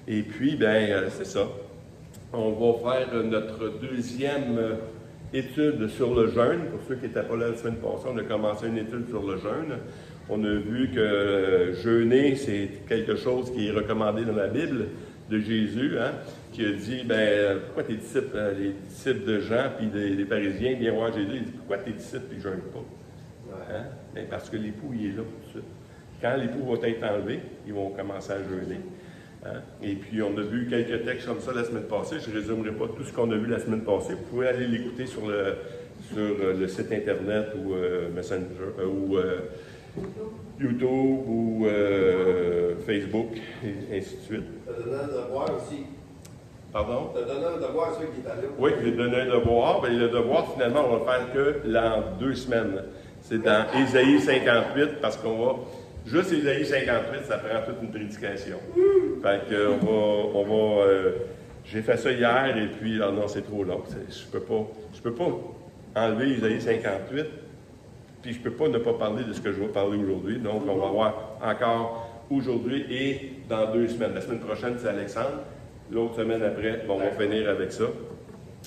Et puis, c'est ça. On va faire notre deuxième étude sur le jeûne. Pour ceux qui n'étaient pas là la semaine passée, on a commencé une étude sur le jeûne. On a vu que jeûner, c'est quelque chose qui est recommandé dans la Bible de Jésus, hein, qui a dit, pourquoi les disciples de Jean puis des pharisiens viennent voir Jésus, il dit, pourquoi tes disciples ne jeûnent pas? Hein? Parce que l'époux, il est là tout de suite. Quand l'époux va être enlevé, ils vont commencer à jeûner. Hein? Et puis, on a vu quelques textes comme ça la semaine passée. Je ne résumerai pas tout ce qu'on a vu la semaine passée. Vous pouvez aller l'écouter sur le site Internet ou Messenger ou YouTube ou Facebook, et ainsi de suite. Tu as donné un devoir aussi. Pardon? Tu as donné un devoir à ceux qui étaient là. Oui, j'ai donné un devoir. Le devoir, finalement, on va le faire que dans 2 semaines. C'est dans Ésaïe 58, parce qu'on va... Juste Ésaïe 58, ça prend toute une prédication. Fait que j'ai fait ça hier, et puis, non, c'est trop long. Je peux pas enlever Ésaïe 58, puis je peux pas ne pas parler de ce que je vais parler aujourd'hui. Donc, on va voir encore aujourd'hui et dans 2 semaines. La semaine prochaine, c'est Alexandre. L'autre semaine après, on va finir avec ça.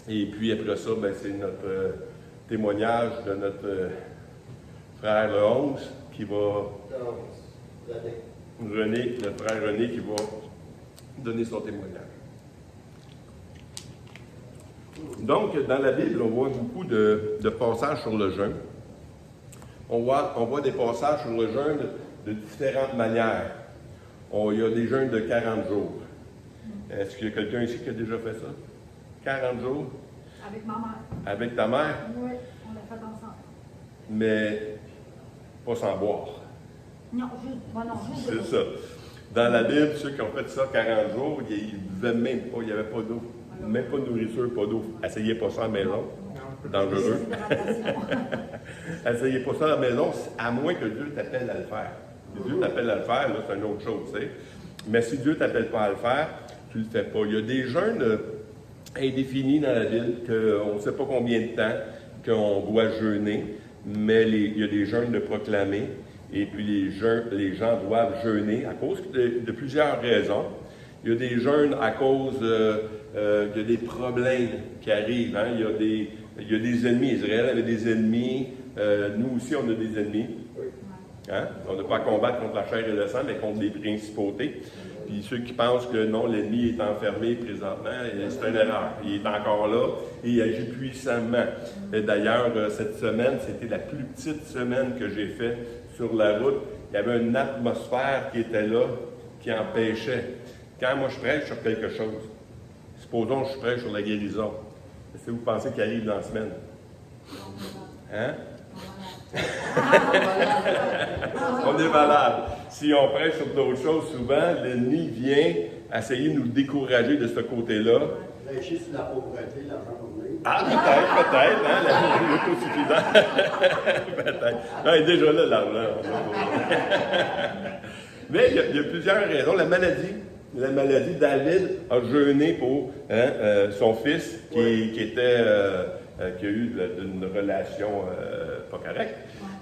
Et puis après ça, c'est notre témoignage de notre frère le 11 qui va... René, notre frère René qui va donner son témoignage. Donc, dans la Bible, on voit beaucoup de passages sur le jeûne. On voit des passages sur le jeûne de différentes manières. Il y a des jeûnes de 40 jours. Est-ce qu'il y a quelqu'un ici qui a déjà fait ça? 40 jours? Avec ma mère. Avec ta mère? Oui, on l'a fait ensemble. Mais pas sans boire. Non, juste. C'est ça. Dans la Bible, ceux qui ont fait ça 40 jours, ils ne buvaient même pas, il n'y avait pas d'eau. Même pas de nourriture, pas d'eau. Essayez pas ça à la maison. C'est dangereux. Essayez pas ça à la maison, à moins que Dieu t'appelle à le faire. Si Dieu t'appelle à le faire, là, c'est une autre chose, tu sais. Mais si Dieu ne t'appelle pas à le faire, tu ne le fais pas. Il y a des jeûnes indéfinis dans la Bible, qu'on ne sait pas combien de temps qu'on doit jeûner, mais il y a des jeûnes de proclamer, et puis les gens doivent jeûner à cause de plusieurs raisons. Il y a des jeûnes à cause qu'il y a des problèmes qui arrivent. Hein? Il y a des ennemis. Israël avait des ennemis. Nous aussi, on a des ennemis. Hein? On n'a pas à combattre contre la chair et le sang, mais contre les principautés. Puis ceux qui pensent que non, l'ennemi est enfermé présentement, c'est une erreur. Il est encore là et il agit puissamment. Et d'ailleurs, cette semaine, c'était la plus petite semaine que j'ai faite sur la route. Il y avait une atmosphère qui était là, qui empêchait. Quand moi je prêche sur quelque chose, supposons que je prêche sur la guérison, est-ce que vous pensez qu'il arrive dans la semaine? Hein? On est malade. Si on prêche sur d'autres choses, souvent, l'ennemi vient essayer de nous décourager de ce côté-là. Prêcher sur la pauvreté, l'argent pour venir. Ah, peut-être, hein, l'autosuffisant. Peut-être. Non, il est déjà là, l'argent. Mais il y a plusieurs raisons. La maladie, David a jeûné pour son fils qui a eu une relation pas correcte.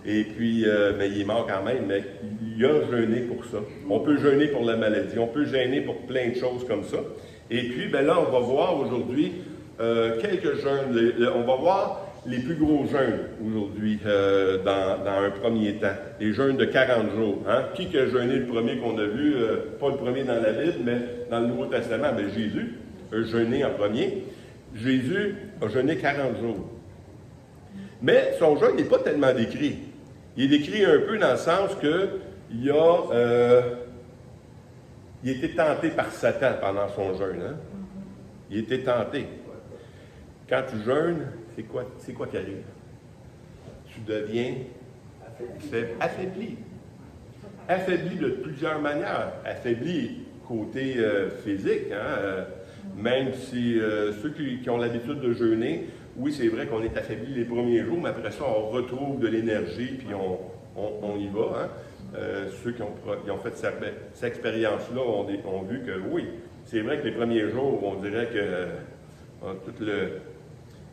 Et puis, mais il est mort quand même, mais il a jeûné pour ça. On peut jeûner pour la maladie, on peut jeûner pour plein de choses comme ça. Et puis, là, on va voir aujourd'hui quelques jeûnes. On va voir les plus gros jeûnes aujourd'hui dans un premier temps. Les jeûnes de 40 jours. Hein? Qui a jeûné le premier qu'on a vu? Pas le premier dans la Bible, mais dans le Nouveau Testament. Mais Jésus a jeûné en premier. Jésus a jeûné 40 jours. Mais son jeûne n'est pas tellement décrit. Il est décrit un peu dans le sens qu'il il était tenté par Satan pendant son jeûne. Hein? Il était tenté. Quand tu jeûnes, c'est quoi qui arrive? Tu deviens affaibli. Affaibli de plusieurs manières. Affaibli côté physique. Hein? Même si ceux qui ont l'habitude de jeûner, oui, c'est vrai qu'on est affaibli les premiers jours, mais après ça, on retrouve de l'énergie, puis on y va. Hein? Ceux qui ont fait cette expérience-là ont vu que oui, c'est vrai que les premiers jours, on dirait que tout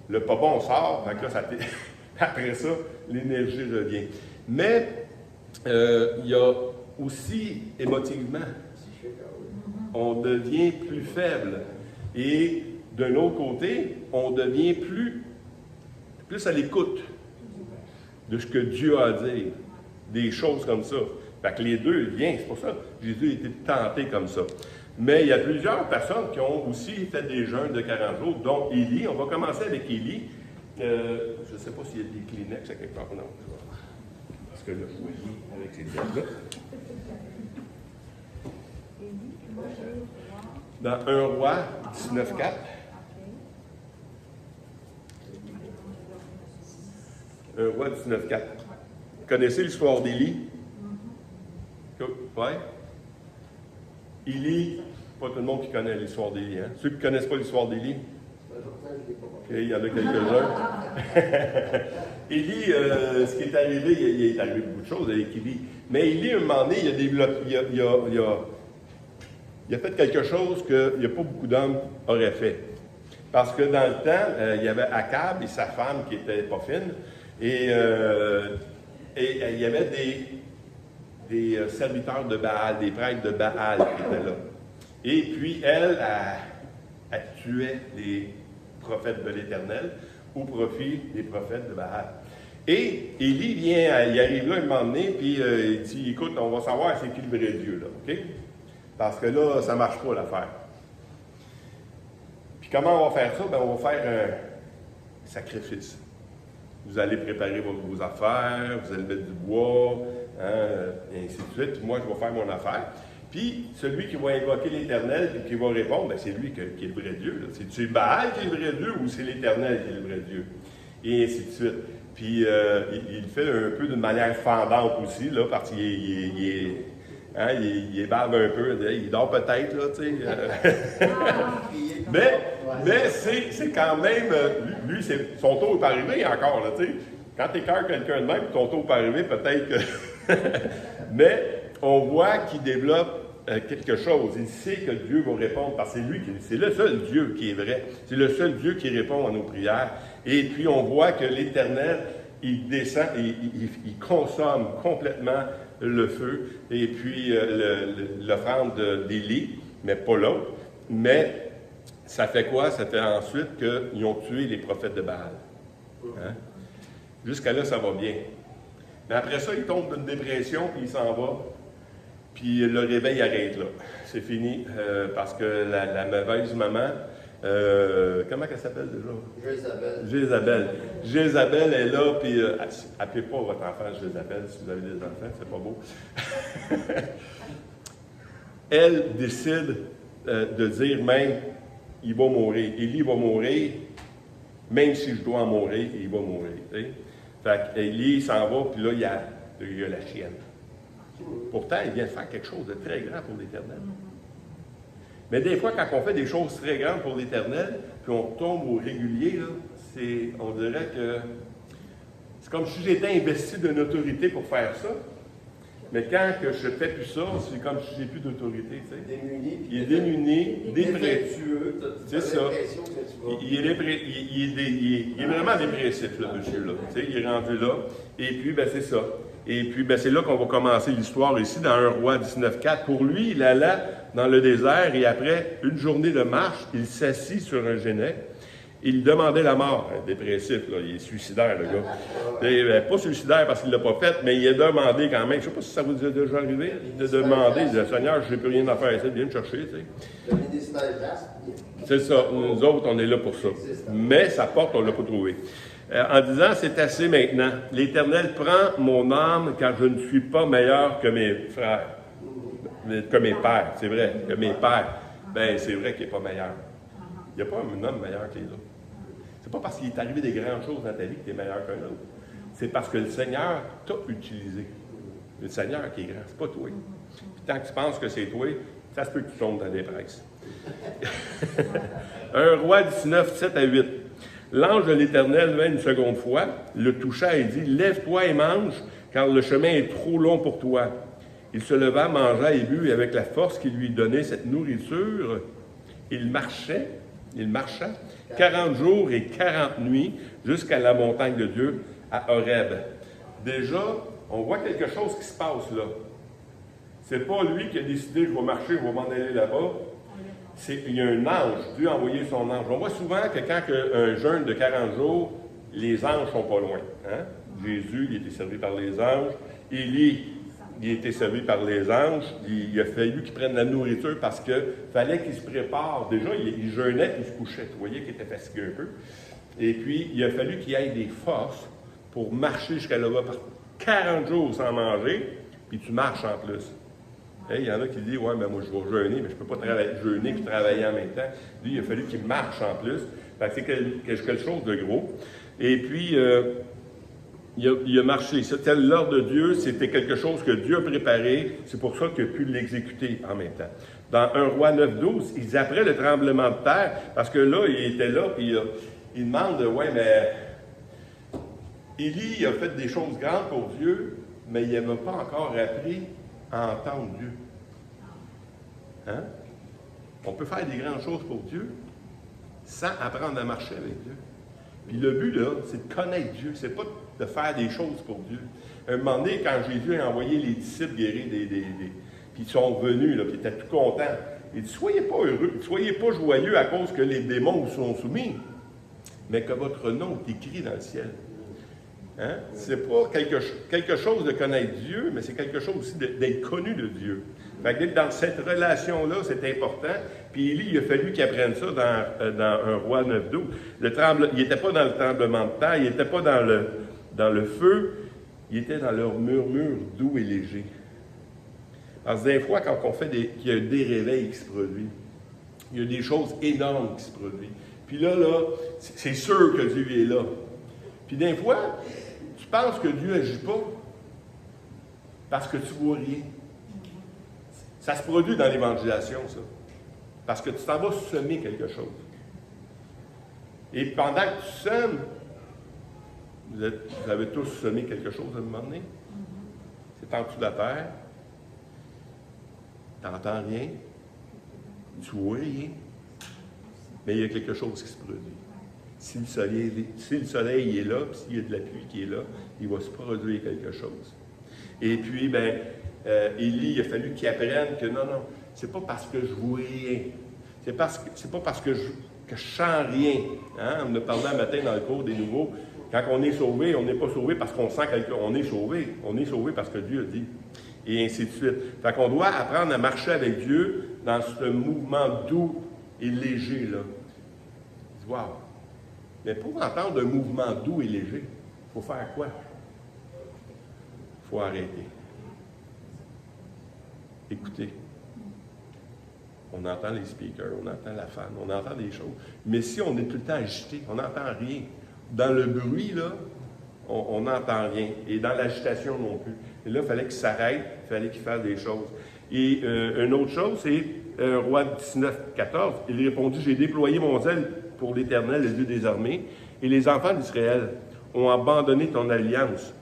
le pas bon sort, donc là, après ça, l'énergie revient. Mais il y a aussi émotivement, on devient plus faible. Et d'un autre côté, on devient plus à l'écoute de ce que Dieu a à dire, des choses comme ça. Fait que les deux viennent, c'est pour ça que Jésus a été tenté comme ça. Mais il y a plusieurs personnes qui ont aussi fait des jeûnes de 40 jours, dont Élie. On va commencer avec Élie. Je ne sais pas s'il y a des Kleenex à quelque part. Non. Parce que là, je vois Élie avec ses têtes-là. Dans 1 Roi 19,4. 1 Roi 19,4. Vous connaissez l'histoire d'Élie? Oui? Élie, pas tout le monde qui connaît l'histoire d'Élie. Hein? Ceux qui ne connaissent pas l'histoire d'Élie? OK, il y en a quelques-uns. Élie, ce qui est arrivé, il est arrivé beaucoup de choses avec Élie. Mais Élie, à un moment donné, il a fait quelque chose qu'il n'y a pas beaucoup d'hommes auraient fait. Parce que dans le temps, il y avait Akab et sa femme qui n'était pas fine. Et il y avait des serviteurs de Baal, des prêtres de Baal qui étaient là. Et puis, elle tuait les prophètes de l'Éternel au profit des prophètes de Baal. Et Élie il arrive là un moment donné, puis il dit, écoute, on va savoir c'est qui le vrai Dieu, là, OK? Parce que là, ça ne marche pas l'affaire. Puis comment on va faire ça? Bien, on va faire un sacrifice. Vous allez préparer vos affaires, vous allez mettre du bois, hein, et ainsi de suite. Puis moi, je vais faire mon affaire. Puis, celui qui va invoquer l'Éternel et qui va répondre, bien, c'est lui qui est le vrai Dieu. C'est-tu Baal qui est le vrai Dieu ou c'est l'Éternel qui est le vrai Dieu? Et ainsi de suite. Puis, il le fait un peu d'une manière fendante aussi, là, parce qu'il il barbe un peu, il dort peut-être, là, tu sais. mais c'est quand même, lui, son tour est pas arrivé encore, là, tu sais. Quand tu écœures quelqu'un de même, ton tour est pas arrivé, peut-être que... Mais on voit qu'il développe quelque chose. Il sait que Dieu va répondre, parce que c'est le seul Dieu qui est vrai. C'est le seul Dieu qui répond à nos prières. Et puis, on voit que l'Éternel, il descend, il consomme complètement le feu, et puis l'offrande d'Élie, mais pas l'autre. Mais ça fait quoi? Ça fait ensuite qu'ils ont tué les prophètes de Baal. Hein? Jusqu'à là, ça va bien. Mais après ça, il tombe d'une dépression, puis il s'en va. Puis le réveil arrête là. C'est fini, parce que la mauvaise maman, comment elle s'appelle déjà? Jézabel est là, puis appelez pas votre enfant Jézabel si vous avez des enfants, c'est pas beau. Elle décide de dire même, il va mourir. Élie va mourir, même si je dois en mourir, il va mourir. T'sais? Fait qu'Élie s'en va, puis là, il y a la chienne. Pourtant, il vient de faire quelque chose de très grand pour l'Éternel. Mais des fois, quand on fait des choses très grandes pour l'Éternel, puis on tombe au régulier, là, on dirait que c'est comme si j'étais investi d'une autorité pour faire ça. Mais quand que je ne fais plus ça, c'est comme si je n'ai plus d'autorité. Tu sais. Démuni. Il est démuni, dépressif. C'est ça. Il est vraiment dépressif, là, monsieur. Là. Tu sais, il est rendu là. Et puis, ben, c'est ça. Et puis, ben, c'est là qu'on va commencer l'histoire ici, dans 1 Roi 19,4. Pour lui, il alla dans le désert et après une journée de marche, il s'assit sur un génet. Il demandait la mort. Dépressif, là, il est suicidaire, le gars. Et, ben, pas suicidaire parce qu'il ne l'a pas fait, mais il a demandé quand même. Je ne sais pas si ça vous est déjà arrivé, de demander, il dit, Seigneur, je n'ai plus rien à faire ici, viens me chercher. Tu sais. C'est ça. Nous autres, on est là pour ça. Mais sa porte, on ne l'a pas trouvée. En disant, c'est assez maintenant. L'Éternel prend mon âme car je ne suis pas meilleur que mes frères, que mes pères. C'est vrai, que mes pères. Ben, c'est vrai qu'il n'est pas meilleur. Il n'y a pas un homme meilleur que les autres. C'est pas parce qu'il est arrivé des grandes choses dans ta vie que tu es meilleur qu'un autre. C'est parce que le Seigneur t'a utilisé. Le Seigneur qui est grand, c'est pas toi. Puis tant que tu penses que c'est toi, ça se peut que tu tombes dans des presses. 1 Roi 19, 7 à 8. L'ange de l'Éternel vint une seconde fois, le toucha et dit, « Lève-toi et mange, car le chemin est trop long pour toi. » Il se leva, mangea et but, et avec la force qui lui donnait cette nourriture, il marcha 40 jours et 40 nuits jusqu'à la montagne de Dieu, à Horeb. Déjà, on voit quelque chose qui se passe là. C'est pas lui qui a décidé, je vais marcher, je vais m'en aller là-bas. il y a un ange. Dieu a envoyé son ange. On voit souvent que quand un jeûne de 40 jours, les anges sont pas loin. Hein? Jésus, il était servi par les anges. Élie, il a été servi par les anges. Il a fallu qu'il prenne la nourriture parce qu'il fallait qu'il se prépare. Déjà, il jeûnait et il se couchait. Vous voyez qu'il était fatigué un peu. Et puis, il a fallu qu'il ait des forces pour marcher jusqu'à là-bas par 40 jours sans manger, puis tu marches en plus. Il y en a qui disent, ouais, mais moi je vais jeûner, mais je ne peux pas jeûner et travailler en même temps. Lui, il a fallu qu'il marche en plus. C'est quelque chose de gros. Et puis, il a marché. C'était l'ordre de Dieu, c'était quelque chose que Dieu a préparé. C'est pour ça qu'il a pu l'exécuter en même temps. Dans 1 Roi 9-12, il dit après le tremblement de terre, parce que là, il était là, puis il demande, ouais, mais Élie a fait des choses grandes pour Dieu, mais il n'avait pas encore appris à entendre Dieu. Hein? On peut faire des grandes choses pour Dieu sans apprendre à marcher avec Dieu. Puis le but, là, c'est de connaître Dieu. C'est pas de faire des choses pour Dieu. Un moment donné, quand Jésus a envoyé les disciples guérir puis ils sont venus, là, puis ils étaient tout contents. Il dit, soyez pas heureux, soyez pas joyeux à cause que les démons vous sont soumis, mais que votre nom est écrit dans le ciel. Hein? C'est pas quelque chose de connaître Dieu, mais c'est quelque chose aussi d'être connu de Dieu. Fait que dans cette relation-là, c'est important. Puis Élie, il a fallu qu'il apprenne ça dans 1 Roi 9-12. Il n'était pas dans le tremblement de terre, il n'était pas dans le feu, il était dans leur murmure doux et léger. Parce que des fois, quand on fait qu'il y a des réveils qui se produisent, il y a des choses énormes qui se produisent. Puis là, c'est sûr que Dieu est là. Puis des fois, tu penses que Dieu n'agit pas parce que tu ne vois rien. Ça se produit dans l'évangélisation, ça. Parce que tu t'en vas semer quelque chose. Et pendant que tu sèmes, vous avez tous semé quelque chose à un moment donné. C'est en dessous de la terre. Tu n'entends rien. Tu ne vois rien. Mais il y a quelque chose qui se produit. Si le soleil est là, puis s'il y a de la pluie qui est là, il va se produire quelque chose. Et puis, Élie, il a fallu qu'il apprenne que non, c'est pas parce que je vois rien. C'est pas parce que je sens rien. Hein? On a parlé un matin dans le cours des nouveaux. Quand on est sauvé, on n'est pas sauvé parce qu'on sent quelque chose. On est sauvé. On est sauvé parce que Dieu a dit. Et ainsi de suite. Fait qu'on doit apprendre à marcher avec Dieu dans ce mouvement doux et léger, là. Wow! Mais pour entendre un mouvement doux et léger, il faut faire quoi? Il faut arrêter. Écoutez. On entend les speakers, on entend la fan, on entend des choses. Mais si on est tout le temps agité, on n'entend rien. Dans le bruit, là, on n'entend rien. Et dans l'agitation non plus. Et là, il fallait qu'il s'arrête, il fallait qu'il fasse des choses. Et une autre chose, c'est Roi 19-14, il répondit, j'ai déployé mon zèle pour l'Éternel, le Dieu des armées, et les enfants d'Israël ont abandonné ton alliance.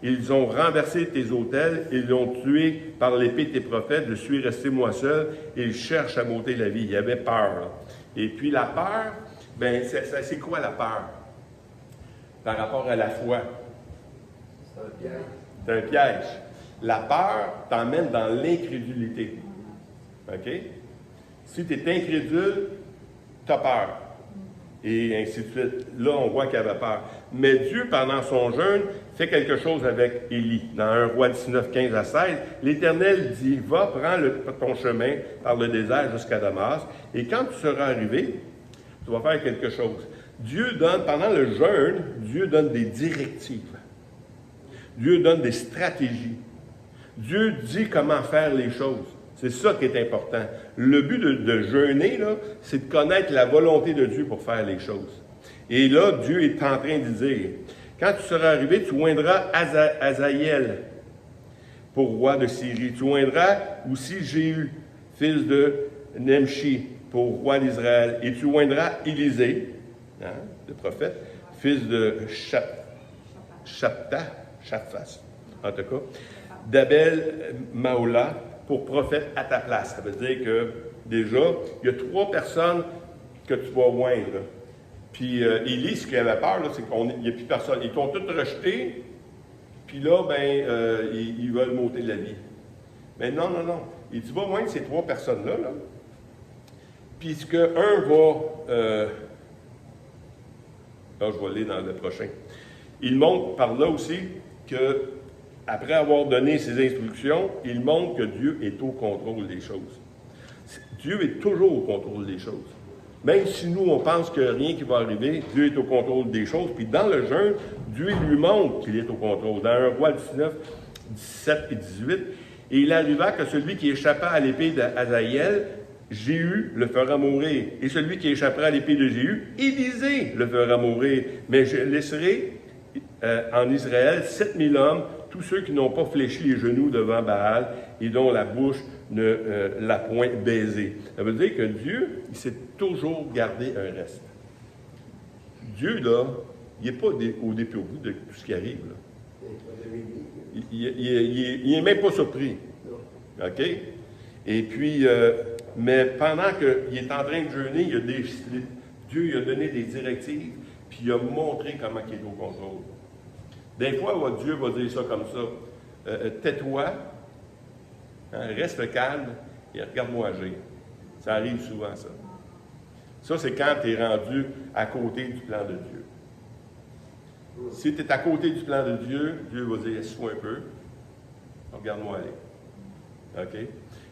Ils ont renversé tes autels, ils l'ont tué par l'épée de tes prophètes, je suis resté moi seul, et ils cherchent à m'ôter la vie. Il y avait peur. Là. Et puis la peur, c'est quoi la peur? Par rapport à la foi. C'est un piège. C'est un piège. La peur t'emmène dans l'incrédulité. OK? Si tu es incrédule, tu as peur. Et ainsi de suite. Là, on voit qu'il avait peur. Mais Dieu, pendant son jeûne, fait quelque chose avec Élie. Dans 1 Roi 19, 15 à 16, l'Éternel dit, va, prends ton chemin par le désert jusqu'à Damas, et quand tu seras arrivé, tu vas faire quelque chose. Dieu donne, pendant le jeûne, Dieu donne des directives. Dieu donne des stratégies. Dieu dit comment faire les choses. C'est ça qui est important. Le but de jeûner, là, c'est de connaître la volonté de Dieu pour faire les choses. Et là, Dieu est en train de dire, quand tu seras arrivé, tu oindras Azaïel pour roi de Syrie. Tu oindras aussi Jéhu, fils de Nemchi, pour roi d'Israël. Et tu oindras Élisée, le prophète, fils de Shaphas, en tout cas, d'Abel Maola, pour prophète à ta place. Ça veut dire que, déjà, il y a 3 personnes que tu vas oindre. Puis Élie, ce qu'il avait peur, là, c'est qu'il n'y a plus personne. Ils t'ont tous rejetés, puis là, ils veulent m'ôter de la vie. Mais non. Il dit, va moindre ces 3 personnes-là, là, puisque un va... je vais aller dans le prochain. Il montre par là aussi que, après avoir donné ses instructions, il montre que Dieu est au contrôle des choses. Dieu est toujours au contrôle des choses. Même si nous, on pense que rien qui va arriver, Dieu est au contrôle des choses. Puis dans le jeûne, Dieu lui montre qu'il est au contrôle. Dans 1 Roi 19, 17 et 18, et il arriva que celui qui échappa à l'épée d'Hazaïel, Jéhu le fera mourir. Et celui qui échappera à l'épée de Jéhu, Élisée le fera mourir. Mais je laisserai en Israël 7000 hommes, tous ceux qui n'ont pas fléchi les genoux devant Baal et dont la bouche ne l'a point baisé. Ça veut dire que Dieu, il s'est toujours gardé un reste. Dieu, là, il n'est pas au dépourvu de tout ce qui arrive. Là. Il n'est même pas surpris. OK? Et puis, mais pendant qu'il est en train de jeûner, Dieu il a donné des directives, puis il a montré comment il est au contrôle. Des fois, Dieu va dire ça comme ça. Tais-toi, hein, reste calme et regarde-moi agir. Ça arrive souvent, ça. Ça, c'est quand tu es rendu à côté du plan de Dieu. Si tu es à côté du plan de Dieu, Dieu va dire, laisse-toi un peu, regarde-moi aller. OK?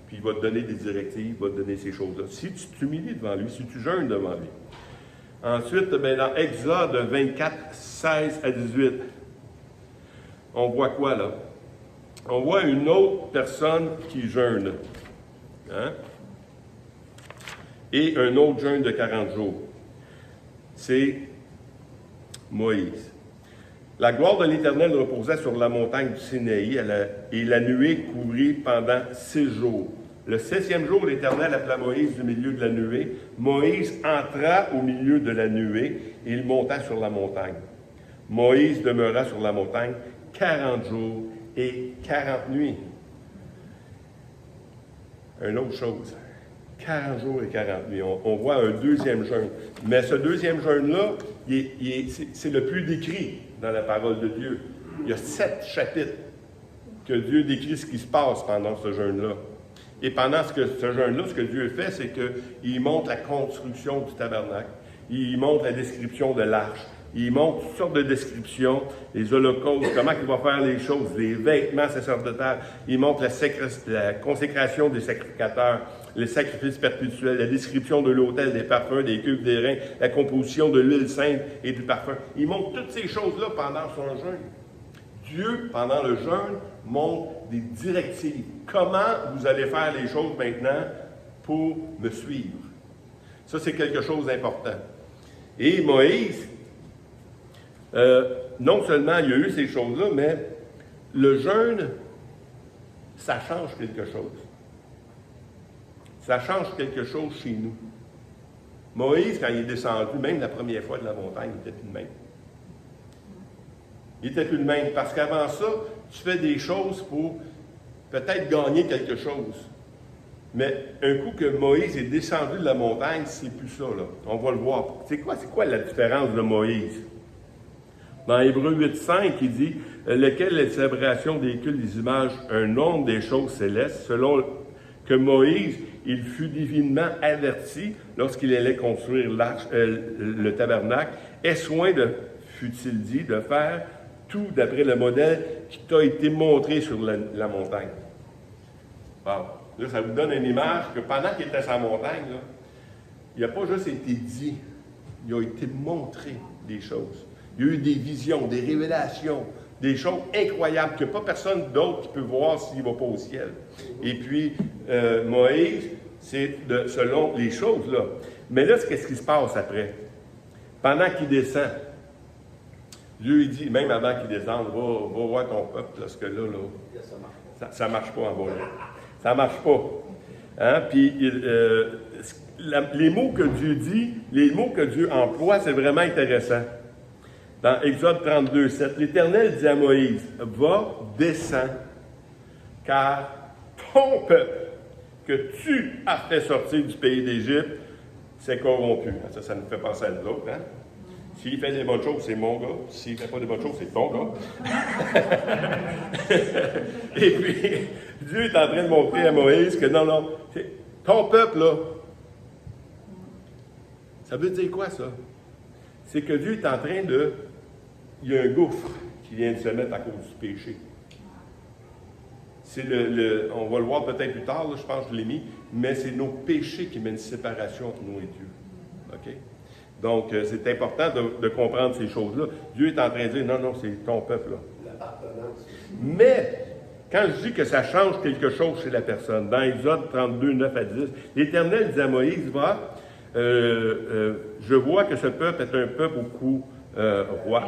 Puis il va te donner des directives, il va te donner ces choses-là. Si tu t'humilies devant lui, si tu jeûnes devant lui. Ensuite, dans Exode 24, 16 à 18, on voit quoi là? On voit une autre personne qui jeûne. Hein? Et un autre jeûne de 40 jours. C'est Moïse. La gloire de l'Éternel reposait sur la montagne du Sinaï, et la nuée couvrit pendant 6 jours. Le 7e jour, l'Éternel appela Moïse du milieu de la nuée. Moïse entra au milieu de la nuée, et il monta sur la montagne. Moïse demeura sur la montagne 40 jours et 40 nuits. Une autre chose, 40 jours et 40 nuits. On voit un deuxième jeûne. Mais ce deuxième jeûne-là, c'est le plus décrit dans la parole de Dieu. Il y a 7 chapitres que Dieu décrit ce qui se passe pendant ce jeûne-là. Et pendant ce jeûne-là, ce que Dieu fait, c'est qu'il montre la construction du tabernacle. Il montre la description de l'arche. Il montre toutes sortes de descriptions, les holocaustes, comment il va faire les choses, les vêtements sacerdotaux. Il montre la consécration des sacrificateurs, les sacrifices perpétuels, la description de l'autel, des parfums, des cuves, des reins, la composition de l'huile sainte et du parfum. Il montre toutes ces choses-là pendant son jeûne. Dieu, pendant le jeûne, montre des directives. Comment vous allez faire les choses maintenant pour me suivre? Ça, c'est quelque chose d'important. Et Moïse, non seulement il y a eu ces choses-là, mais le jeûne, ça change quelque chose. Ça change quelque chose chez nous. Moïse, quand il est descendu, même la première fois de la montagne, il n'était plus le même. Il n'était plus le même. Parce qu'avant ça, tu fais des choses pour peut-être gagner quelque chose. Mais un coup que Moïse est descendu de la montagne, c'est plus ça, là. On va le voir. C'est quoi la différence de Moïse? Dans Hébreux 8.5, il dit « Lequel est la célébration des cultes des images, un nombre des choses célestes, selon que Moïse, il fut divinement averti lorsqu'il allait construire le tabernacle, aie soin fut-il dit, de faire tout d'après le modèle qui t'a été montré sur la montagne. » Bon, là, ça vous donne une image que pendant qu'il était sur la montagne, là, il n'a pas juste été dit, il a été montré des choses. Il y a eu des visions, des révélations, des choses incroyables que pas personne d'autre qui peut voir s'il ne va pas au ciel. Et puis, Moïse, c'est selon les choses, là. Mais là, qu'est-ce qui se passe après? Pendant qu'il descend, Dieu il dit, même avant qu'il descende, va voir ton peuple, parce que là, ça ne marche pas en bas, là. Ça ne marche pas. Hein? Puis, les mots que Dieu dit, les mots que Dieu emploie, c'est vraiment intéressant. Dans Exode 32, 7, l'Éternel dit à Moïse, « Va, descends, car ton peuple que tu as fait sortir du pays d'Égypte s'est corrompu. » Ça nous fait penser à nous autres. Hein? S'il fait des bonnes choses, c'est mon gars. S'il ne fait pas des bonnes choses, c'est ton gars. Et puis, Dieu est en train de montrer à Moïse que non, ton peuple, là, Ça veut dire quoi, ça? C'est que Dieu est en train de... Il y a un gouffre qui vient de se mettre à cause du péché. C'est on va le voir peut-être plus tard, là, je pense que je l'ai mis, mais c'est nos péchés qui mènent une séparation entre nous et Dieu. OK? Donc, c'est important de comprendre ces choses-là. Dieu est en train de dire, non, non, c'est ton peuple, là. L'appartenance. Mais, quand je dis que ça change quelque chose chez la personne, dans Exode 32, 9 à 10, l'Éternel dit à Moïse, va, je vois que ce peuple est un peuple au cou roi,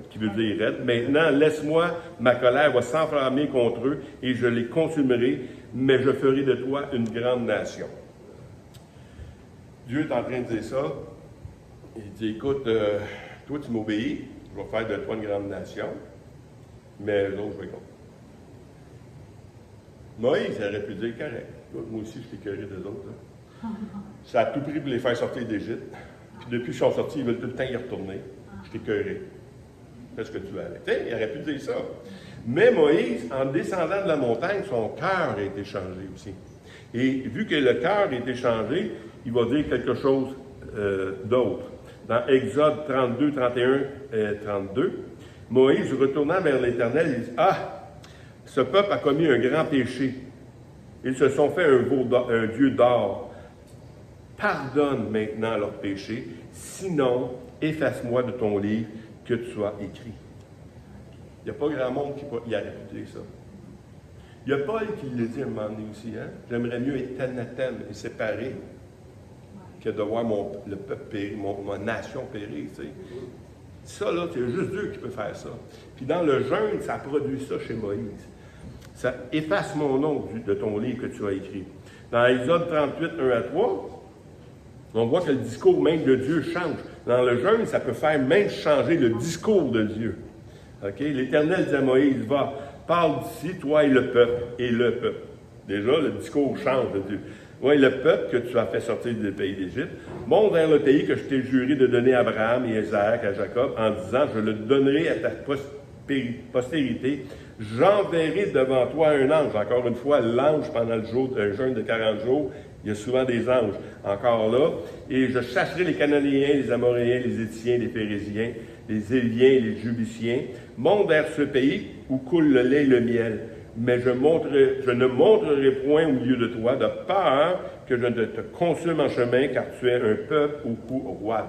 qui veut dire raide. Maintenant, laisse-moi, ma colère va s'enflammer contre eux et je les consumerai, mais je ferai de toi une grande nation. Dieu est en train de dire ça. Il dit, écoute, toi tu m'obéis, je vais faire de toi une grande nation, mais l'autre, je vais contre. Moïse aurait pu dire, correct, écoute, moi aussi je suis écœuré des autres. Là. Ça a tout pris pour les faire sortir d'Égypte. Puis depuis qu'ils sont sortis, ils veulent tout le temps y retourner. Je suis écœuré. Fais ce que tu veux avec. Tu sais, il aurait pu dire ça. Mais Moïse, en descendant de la montagne, son cœur a été changé aussi. Et vu que le cœur a été changé, il va dire quelque chose d'autre. Dans Exode 32, 31 et 32, Moïse, retournant vers l'Éternel, il dit, « Ah, ce peuple a commis un grand péché. Ils se sont fait un dieu d'or. Pardonne maintenant leurs péchés, sinon efface-moi de ton livre que tu as écrit. » Il n'y a pas grand monde qui y aurait pu dire ça. Il y a Paul qui l'a dit à un moment donné aussi, hein? J'aimerais mieux être anathème et séparé que de voir le peuple périr, ma nation périr. Tu sais. Ça, là, c'est juste Dieu qui peut faire ça. Puis dans le jeûne, ça produit ça chez Moïse. Ça efface mon nom de ton livre que tu as écrit. Dans Exode 38, 1 à 3, on voit que le discours même de Dieu change. Dans le jeûne, ça peut faire même changer le discours de Dieu. Okay? L'Éternel dit à Moïse, va, parle d'ici, toi et le peuple. Et le peuple. Déjà, le discours change de Dieu. Oui, le peuple que tu as fait sortir du pays d'Égypte, monte vers le pays que je t'ai juré de donner à Abraham et à Isaac, à Jacob, en disant, je le donnerai à ta postérité. J'enverrai devant toi un ange. Encore une fois, l'ange pendant le jeûne de 40 jours, il y a souvent des anges encore là. Et je chasserai les Cananéens, les Amoréens, les Héthiens, les Phérésiens, les Éliens, les Jubiciens. Monte vers ce pays où coule le lait et le miel. Mais je ne montrerai point au milieu de toi, de peur que je ne te consume en chemin, car tu es un peuple au cou roide.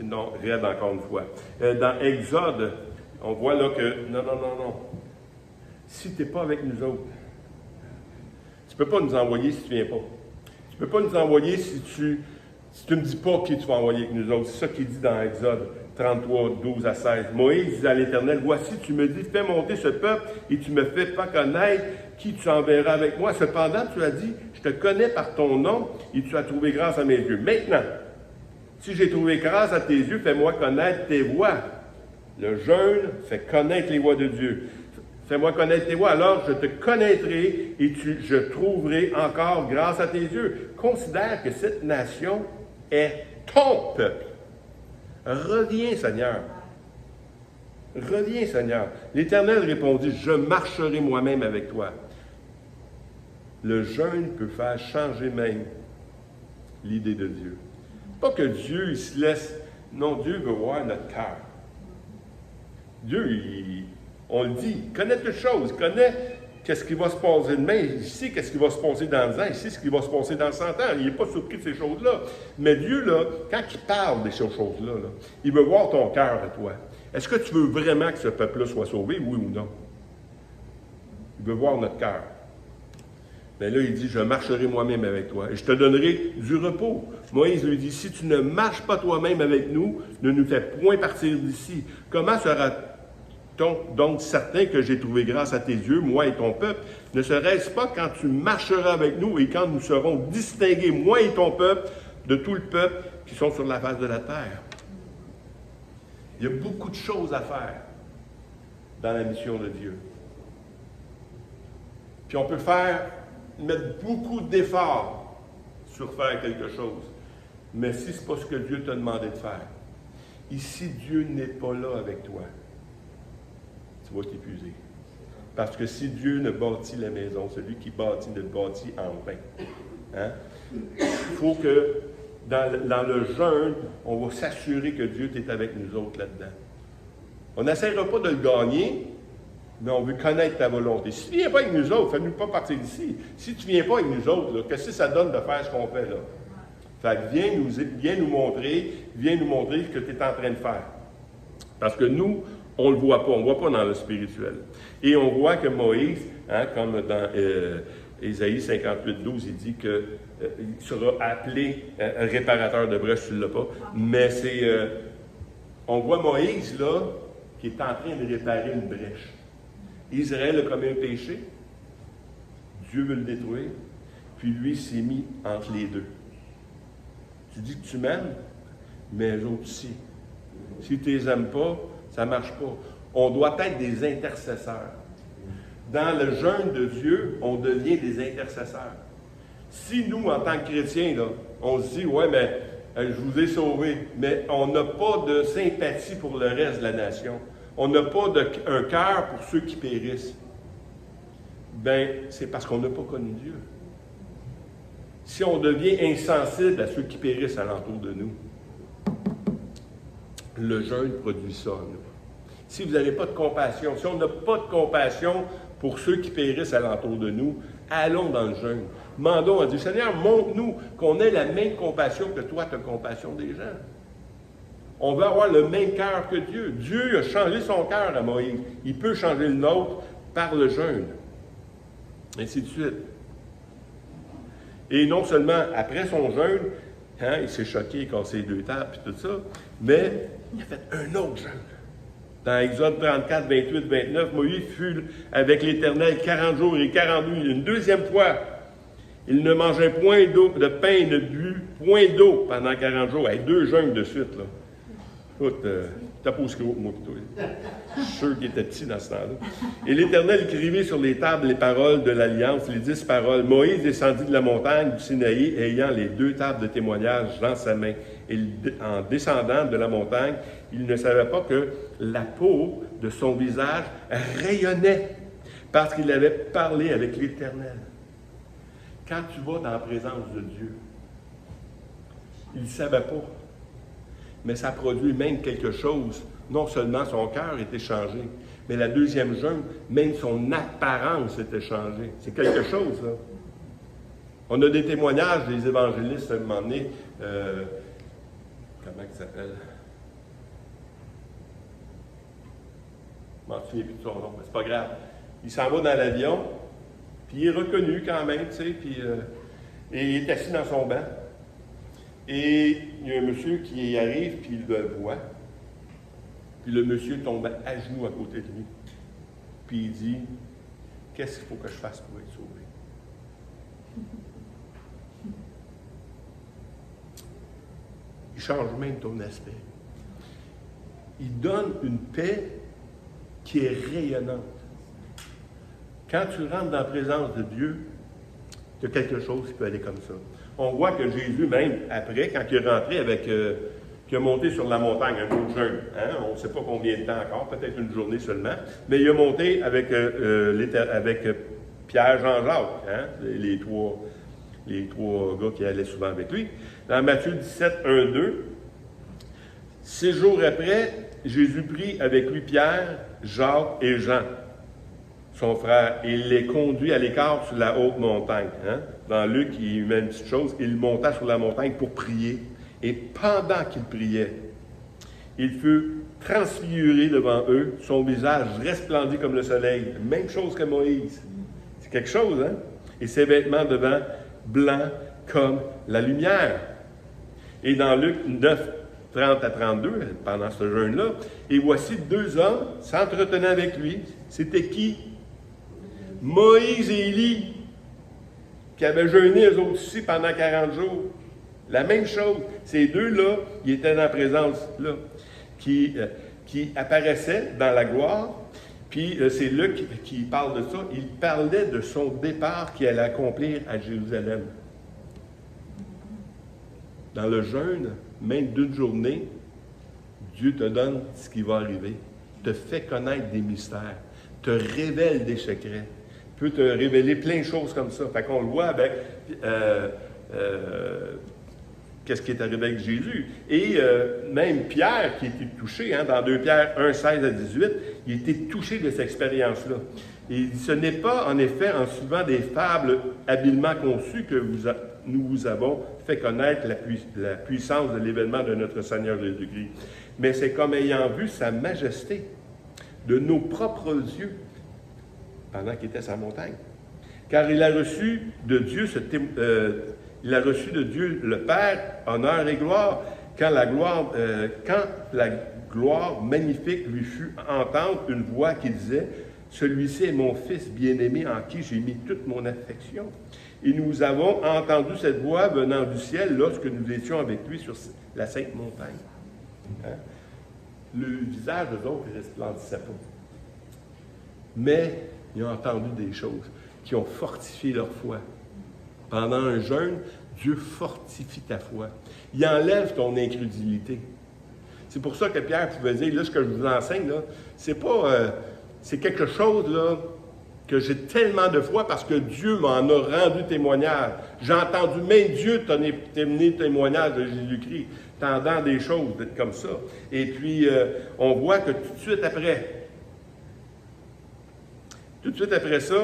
Non, raide encore une fois. Dans Exode, on voit là que, non. Si tu n'es pas avec nous autres, tu ne peux pas nous envoyer si tu ne viens pas. Tu ne peux pas nous envoyer si tu ne me dis pas qui tu vas envoyer avec nous autres. C'est ça qu'il dit dans Exode 33, 12 à 16. Moïse dit à l'Éternel, voici, tu me dis, fais monter ce peuple et tu me fais pas connaître qui tu enverras avec moi. Cependant, tu as dit, je te connais par ton nom et tu as trouvé grâce à mes yeux. Maintenant, si j'ai trouvé grâce à tes yeux, fais-moi connaître tes voies. Le jeûne fait connaître les voies de Dieu. Fais-moi connaître tes voies, alors je te connaîtrai et je trouverai encore grâce à tes yeux. Considère que cette nation est ton peuple. Reviens, Seigneur. Reviens, Seigneur. L'Éternel répondit, je marcherai moi-même avec toi. Le jeûne peut faire changer même l'idée de Dieu. Pas que Dieu il se laisse. Non, Dieu veut voir notre cœur. Dieu, on le dit, il connaît toutes choses, il connaît qu'est-ce qui va se passer demain, il sait qu'est-ce qui va se passer dans 10 ans, il sait ce qui va se passer dans 100 ans, il n'est pas surpris de ces choses-là. Mais Dieu, là, quand il parle de ces choses-là, là, il veut voir ton cœur à toi. Est-ce que tu veux vraiment que ce peuple-là soit sauvé, oui ou non? Il veut voir notre cœur. Mais là, il dit, je marcherai moi-même avec toi et je te donnerai du repos. Moïse lui dit, si tu ne marches pas toi-même avec nous, ne nous fais point partir d'ici. Comment sera-t-on donc certain que j'ai trouvé grâce à tes yeux, moi et ton peuple? Ne serait-ce pas quand tu marcheras avec nous et quand nous serons distingués, moi et ton peuple, de tout le peuple qui sont sur la face de la terre? Il y a beaucoup de choses à faire dans la mission de Dieu. Puis on peut mettre beaucoup d'efforts sur faire quelque chose. Mais si ce n'est pas ce que Dieu t'a demandé de faire, et si Dieu n'est pas là avec toi, tu vas t'épuiser. Parce que si Dieu ne bâtit la maison, celui qui bâtit ne le bâtit en vain. Hein? Il faut que dans le jeûne, on va s'assurer que Dieu est avec nous autres là-dedans. On n'essaiera pas de le gagner, mais on veut connaître ta volonté. Si tu ne viens pas avec nous autres, fais-nous pas partir d'ici. Si tu ne viens pas avec nous autres, là, qu'est-ce que ça donne de faire ce qu'on fait là? Fait que viens nous montrer ce que tu es en train de faire. Parce que nous, on ne le voit pas, on ne voit pas dans le spirituel. Et on voit que Moïse, comme dans Ésaïe 58, 12, il dit qu'il sera appelé réparateur de brèches, tu ne l'as pas. Mais on voit Moïse là, qui est en train de réparer une brèche. Israël a commis un péché, Dieu veut le détruire, puis lui s'est mis entre les deux. Tu dis que tu m'aimes, mais eux autres aussi. Si tu ne les aimes pas, ça ne marche pas. On doit être des intercesseurs. Dans le jeûne de Dieu, on devient des intercesseurs. Si nous, en tant que chrétiens, là, on se dit, ouais, mais je vous ai sauvés, mais on n'a pas de sympathie pour le reste de la nation. On n'a pas un cœur pour ceux qui périssent. Bien, c'est parce qu'on n'a pas connu Dieu. Si on devient insensible à ceux qui périssent alentour de nous, le jeûne produit ça en nous. Si vous n'avez pas de compassion, si on n'a pas de compassion pour ceux qui périssent alentour de nous, allons dans le jeûne. Demandons à Dieu, Seigneur, montre-nous qu'on ait la même compassion que toi, tu as compassion des gens. On veut avoir le même cœur que Dieu. Dieu a changé son cœur à Moïse. Il peut changer le nôtre par le jeûne. Ainsi de suite. Et non seulement après son jeûne, il s'est choqué, il a cassé les 2 tables et tout ça, mais il a fait un autre jeûne. Dans Exode 34, 28, 29, Moïse fut avec l'Éternel 40 jours et 40 nuits. Une deuxième fois, il ne mangeait point d'eau, de pain et ne but point d'eau pendant 40 jours. Hey, 2 jeûnes de suite, là. Écoute, t'as pas aussi gros que moi, plutôt. Je suis sûr qu'il était petit dans ce temps-là. Et l'Éternel écrivit sur les tables les paroles de l'Alliance, les 10 paroles. Moïse descendit de la montagne du Sinaï, ayant les 2 tables de témoignage dans sa main. Et en descendant de la montagne, il ne savait pas que la peau de son visage rayonnait, parce qu'il avait parlé avec l'Éternel. Quand tu vas dans la présence de Dieu, il ne savait pas. Mais ça produit même quelque chose. Non seulement son cœur était changé, mais la deuxième jeûne, même son apparence était changée. C'est quelque chose, là. On a des témoignages des évangélistes à un moment donné. Comment il s'appelle? Je m'en souviens plus de son nom, mais c'est pas grave. Il s'en va dans l'avion, puis il est reconnu quand même, tu sais, puis et il est assis dans son banc. Et il y a un monsieur qui arrive, puis il le voit. Puis le monsieur tombe à genoux à côté de lui. Puis il dit, « Qu'est-ce qu'il faut que je fasse pour être sauvé? » Il change même ton aspect. Il donne une paix qui est rayonnante. Quand tu rentres dans la présence de Dieu, il y a quelque chose qui peut aller comme ça. On voit que Jésus, même après, quand il est rentré qu'il a monté sur la montagne, un autre jeûne, on ne sait pas combien de temps encore, peut-être une journée seulement, mais il a monté avec Pierre, Jean-Jacques, les trois gars qui allaient souvent avec lui. Dans Matthieu 17, 1, 2, 6 jours après, Jésus prit avec lui Pierre, Jacques et Jean, son frère, et il les conduit à l'écart sur la haute montagne. Dans Luc, il met une petite chose, il monta sur la montagne pour prier. Et pendant qu'il priait, il fut transfiguré devant eux, son visage resplendit comme le soleil. Même chose que Moïse. C'est quelque chose, hein? Et ses vêtements devant blancs comme la lumière. Et dans Luc 9, 30 à 32, pendant ce jeûne-là, et voici 2 hommes s'entretenaient avec lui. C'était qui? Moïse et Élie, qui avaient jeûné eux autres aussi pendant 40 jours. La même chose. Ces 2-là, ils étaient dans la présence là, qui apparaissaient dans la gloire. Puis c'est Luc qui parle de ça. Il parlait de son départ qu'il allait accomplir à Jérusalem. Dans le jeûne, même d'une journée, Dieu te donne ce qui va arriver, te fait connaître des mystères, te révèle des secrets, peut te révéler plein de choses comme ça. Fait qu'on le voit avec qu'est-ce qui est arrivé avec Jésus. Et même Pierre, qui était touché, dans 2 Pierre 1, 16 à 18, il était touché de cette expérience-là. Et il dit, ce n'est pas, en effet, en suivant des fables habilement conçues que nous vous avons fait connaître la puissance de l'événement de notre Seigneur Jésus-Christ, mais c'est comme ayant vu sa majesté de nos propres yeux pendant qu'il était sur la montagne. Car il a reçu de Dieu le Père, honneur et gloire, quand la gloire magnifique lui fut entendre une voix qui disait « Celui-ci est mon Fils bien-aimé en qui j'ai mis toute mon affection. » Et nous avons entendu cette voix venant du ciel lorsque nous étions avec lui sur la Sainte Montagne. Hein? Le visage d'eux autres ne resplendissait pas. Mais ils ont entendu des choses qui ont fortifié leur foi. Pendant un jeûne, Dieu fortifie ta foi. Il enlève ton incrédulité. C'est pour ça que Pierre pouvait dire, là, ce que je vous enseigne, là, c'est pas... c'est quelque chose, là, que j'ai tellement de foi parce que Dieu m'en a rendu témoignage. J'ai entendu même Dieu témoigner témoignage de Jésus-Christ, tendant des choses comme ça. Et puis, on voit que tout de suite après ça,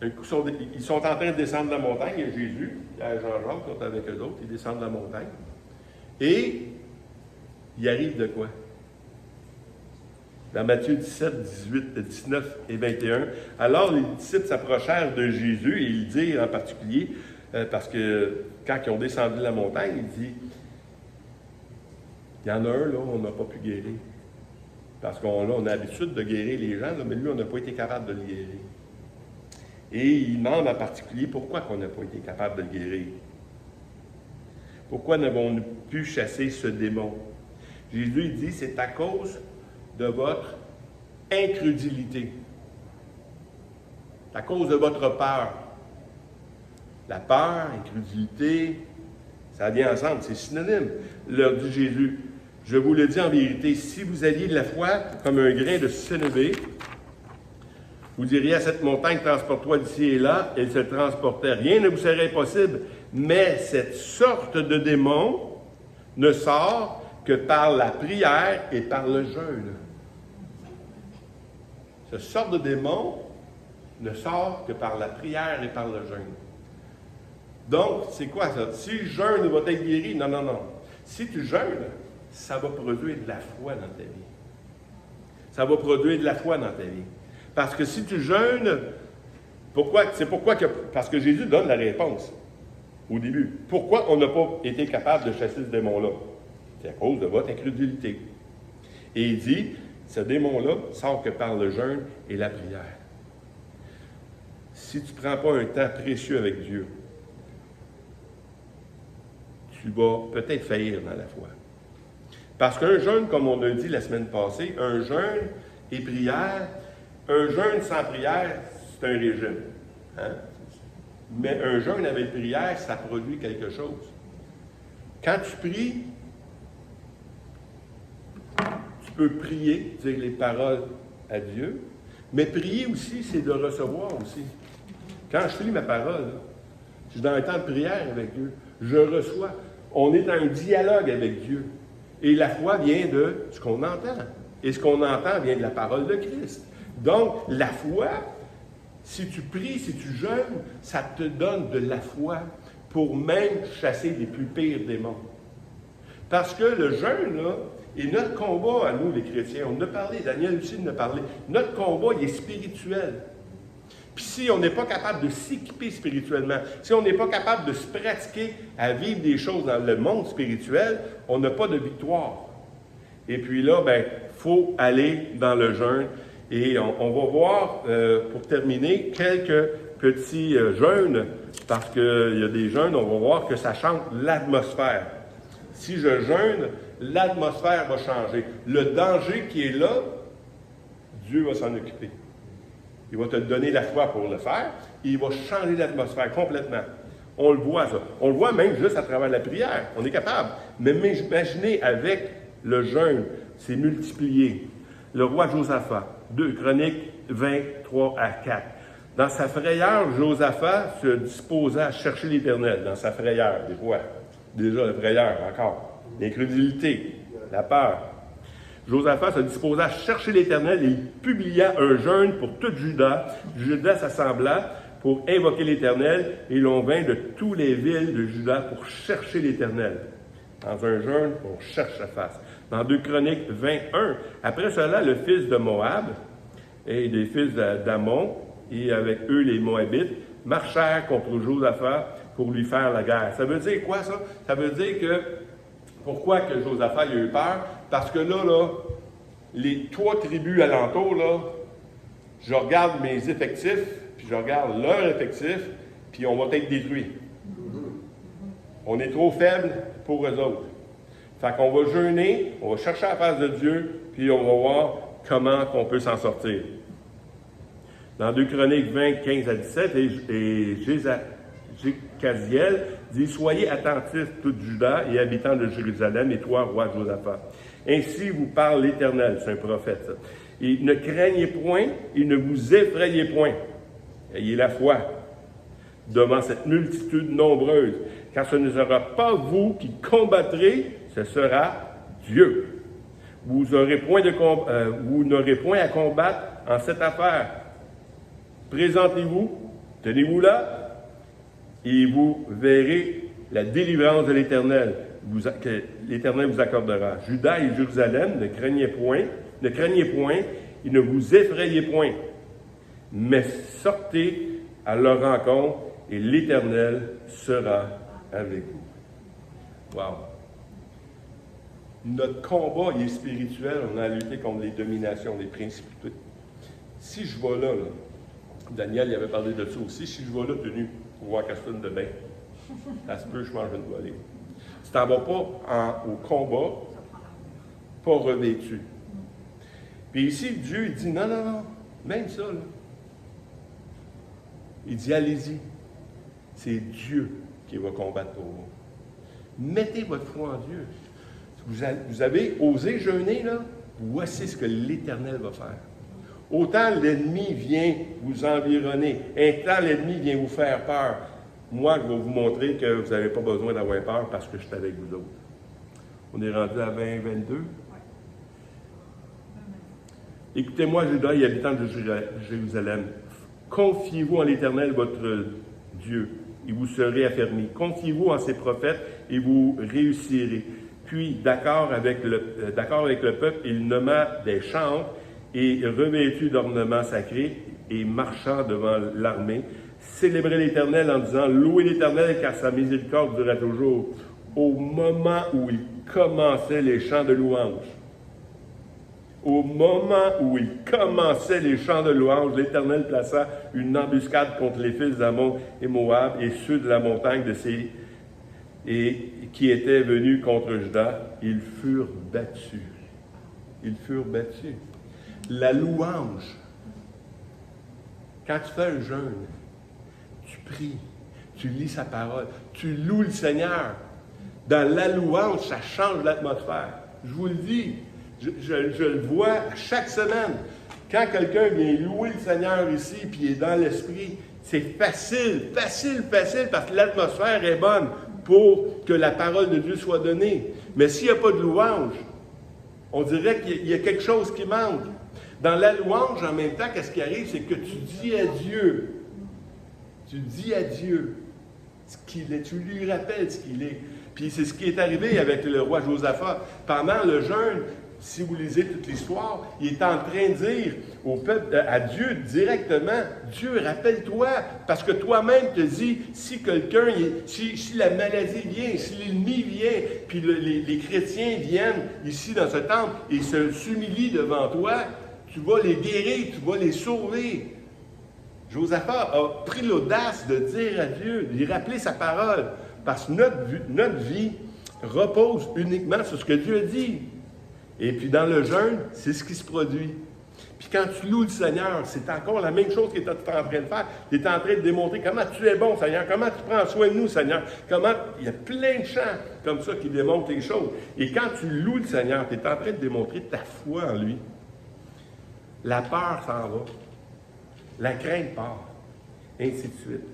ils sont en train de descendre la montagne, il y a Jésus, il y a Jean-Jacques qui sont avec eux autres, ils descendent la montagne. Et il arrive de quoi? Dans Matthieu 17, 19 et 21, alors les disciples s'approchèrent de Jésus et ils dirent en particulier, parce que quand ils ont descendu la montagne, il dit, il y en a un, là, on n'a pas pu guérir. Parce qu'on a l'habitude de guérir les gens, là, mais lui, on n'a pas été capable de le guérir. Et il demande en particulier pourquoi on n'a pas été capable de le guérir. Pourquoi n'avons-nous pu chasser ce démon? Jésus il dit, c'est à cause de votre incrédulité. C'est à cause de votre peur. La peur, incrédulité, ça vient ensemble, c'est synonyme. Leur dit Jésus, je vous le dis en vérité, si vous aviez de la foi comme un grain de sénévé, vous diriez à cette montagne, transporte-toi d'ici et là, elle se transportait. Rien ne vous serait impossible. Mais cette sorte de démon ne sort que par la prière et par le jeûne. Cette sorte de démon ne sort que par la prière et par le jeûne. Donc, c'est quoi ça? Si je jeûne, il va être guéri? Non, non, non. Si tu jeûnes, ça va produire de la foi dans ta vie. Ça va produire de la foi dans ta vie. Parce que si tu jeûnes, parce que Jésus donne la réponse au début. Pourquoi on n'a pas été capable de chasser ce démon-là? C'est à cause de votre incrédulité. Et il dit, ce démon-là sort que par le jeûne et la prière. Si tu ne prends pas un temps précieux avec Dieu, tu vas peut-être faillir dans la foi. Parce qu'un jeûne, comme on a dit la semaine passée, un jeûne et prière, un jeûne sans prière, c'est un régime. Hein? Mais un jeûne avec prière, ça produit quelque chose. Quand tu pries, tu peux prier, dire les paroles à Dieu, mais prier aussi, c'est de recevoir aussi. Quand je lis ma parole, je suis dans un temps de prière avec Dieu, je reçois. On est dans un dialogue avec Dieu. Et la foi vient de ce qu'on entend. Et ce qu'on entend vient de la parole de Christ. Donc, la foi, si tu pries, si tu jeûnes, ça te donne de la foi pour même chasser les plus pires démons. Parce que le jeûne, là, et notre combat à nous, les chrétiens, on en a parlé, Daniel aussi en a parlé, notre combat, il est spirituel. Puis si on n'est pas capable de s'équiper spirituellement, si on n'est pas capable de se pratiquer à vivre des choses dans le monde spirituel, on n'a pas de victoire. Et puis là, il faut aller dans le jeûne. Et on va voir, pour terminer, quelques petits jeûnes, parce qu'il y a des jeûnes, on va voir que ça change l'atmosphère. Si je jeûne, l'atmosphère va changer. Le danger qui est là, Dieu va s'en occuper. Il va te donner la foi pour le faire, et il va changer l'atmosphère complètement. On le voit, ça. On le voit même juste à travers la prière. On est capable. Mais imaginez, avec le jeûne, c'est multiplié. Le roi Josaphat, 2 Chroniques 23 à 4. Dans sa frayeur, Josaphat se disposait à chercher l'Éternel. Dans sa frayeur, des fois. Déjà, la frayeur, encore. L'incrédulité, la peur. Josaphat se disposa à chercher l'Éternel et il publia un jeûne pour tout Juda. Juda s'assembla pour invoquer l'Éternel et l'on vint de toutes les villes de Juda pour chercher l'Éternel. Dans un jeûne, on cherche sa face. Dans 2 Chroniques 21, après cela, le fils de Moab et des fils d'Ammon, et avec eux les Moabites, marchèrent contre Josaphat pour lui faire la guerre. Ça veut dire quoi, ça? Ça veut dire que, pourquoi que Josaphat il a eu peur? Parce que là, les 3 tribus alentours, là, je regarde mes effectifs, puis je regarde leurs effectifs, puis on va être détruits. On est trop faible pour eux autres. Fait qu'on va jeûner, on va chercher la face de Dieu, puis on va voir comment on peut s'en sortir. Dans 2 Chroniques 20, 15 à 17, et Jécaziel dit « Soyez attentifs, tout Juda et habitants de Jérusalem, et toi, roi Josaphat. Ainsi vous parle l'Éternel, c'est un prophète. Ça. Et ne craignez point, et ne vous effrayez point. Ayez la foi devant cette multitude nombreuse, car ce ne sera pas vous qui combattrez, ce sera Dieu. Vous n'aurez point à combattre en cette affaire. Présentez-vous, tenez-vous là, et vous verrez la délivrance de l'Éternel, que l'Éternel vous accordera. Juda et Jérusalem, ne craignez point, et ne vous effrayez point, mais sortez à leur rencontre, et l'Éternel sera avec vous. Wow! Notre combat, il est spirituel, on a lutté contre les dominations, les principautés. Si je vais là, Daniel il avait parlé de ça aussi, si je vais là tenu pour voir costume de bain, ça se peut, je mange une volée. Si tu n'en vas pas au combat, pas revêtu. Puis ici, Dieu il dit, non, même ça, là. Il dit, allez-y. C'est Dieu qui va combattre pour vous. Mettez votre foi en Dieu. Vous avez osé jeûner, là, voici ce que l'Éternel va faire. Autant l'ennemi vient vous environner, un temps l'ennemi vient vous faire peur. Moi, je vais vous montrer que vous n'avez pas besoin d'avoir peur parce que je suis avec vous autres. On est rendu à 20, 22. Écoutez-moi, Juda et habitants de Jérusalem, confiez-vous en l'Éternel, votre Dieu, et vous serez affermis. Confiez-vous en ses prophètes, et vous réussirez. Puis, d'accord avec le peuple, il nomma des chantres, et revêtus d'ornements sacrés, et marchant devant l'armée, célébrez l'Éternel en disant, louez l'Éternel, car sa miséricorde durera toujours. Au moment où il commençait les chants de louange, l'Éternel plaça une embuscade contre les fils d'Ammon et Moab et ceux de la montagne de Séir, et qui étaient venus contre Juda. Ils furent battus. La louange. Quand tu fais un jeûne, tu pries, tu lis sa parole, tu loues le Seigneur. Dans la louange, ça change l'atmosphère. Je vous le dis, je le vois chaque semaine. Quand quelqu'un vient louer le Seigneur ici, puis il est dans l'esprit, c'est facile, parce que l'atmosphère est bonne pour que la parole de Dieu soit donnée. Mais s'il n'y a pas de louange, on dirait qu'il y a quelque chose qui manque. Dans la louange, en même temps, qu'est-ce qui arrive? C'est que tu dis à Dieu. Tu dis à Dieu ce qu'il est. Tu lui rappelles ce qu'il est. Puis c'est ce qui est arrivé avec le roi Josaphat. Pendant le jeûne, si vous lisez toute l'histoire, il est en train de dire au peuple, à Dieu directement, Dieu, rappelle-toi, parce que toi-même te dis, si quelqu'un, si la maladie vient, si l'ennemi vient, puis les chrétiens viennent ici dans ce temple et s'humilient devant toi, tu vas les guérir, tu vas les sauver. Josaphat a pris l'audace de dire à Dieu, de lui rappeler sa parole, parce que notre vie repose uniquement sur ce que Dieu a dit. Et puis dans le jeûne, c'est ce qui se produit. Puis quand tu loues le Seigneur, c'est encore la même chose que tu es en train de faire. Tu es en train de démontrer comment tu es bon, Seigneur, comment tu prends soin de nous, Seigneur. Il y a plein de chants comme ça qui démontrent les choses. Et quand tu loues le Seigneur, tu es en train de démontrer ta foi en lui. La peur s'en va. La crainte part. ainsi de suite.